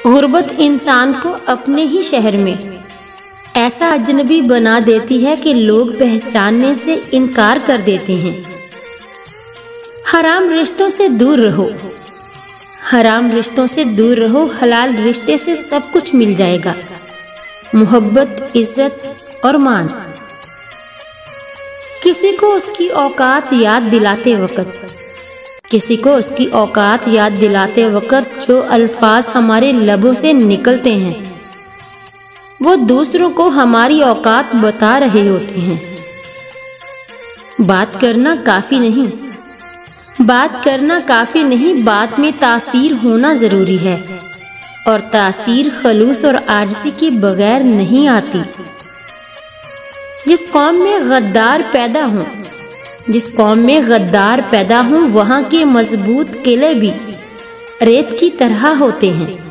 गुर्बत इंसान को अपने ही शहर में ऐसा अजनबी बना देती है कि लोग पहचानने से इनकार कर देते हैं। हराम रिश्तों से दूर रहो, हराम रिश्तों से दूर रहो, हलाल रिश्ते से सब कुछ मिल जाएगा, मोहब्बत, इज्जत और मान। किसी को उसकी औकात याद दिलाते वक्त, किसी को उसकी औकात याद दिलाते वक्त जो अल्फाज हमारे लबों से निकलते हैं वो दूसरों को हमारी औकात बता रहे होते हैं। बात करना काफी नहीं, बात करना काफी नहीं, बात में तासीर होना जरूरी है और तासीर खलूस और आजिज़ी के बगैर नहीं आती। जिस कौम में गद्दार पैदा हों, जिस कौम में गद्दार पैदा हों, वहां के मजबूत किले भी रेत की तरह होते हैं।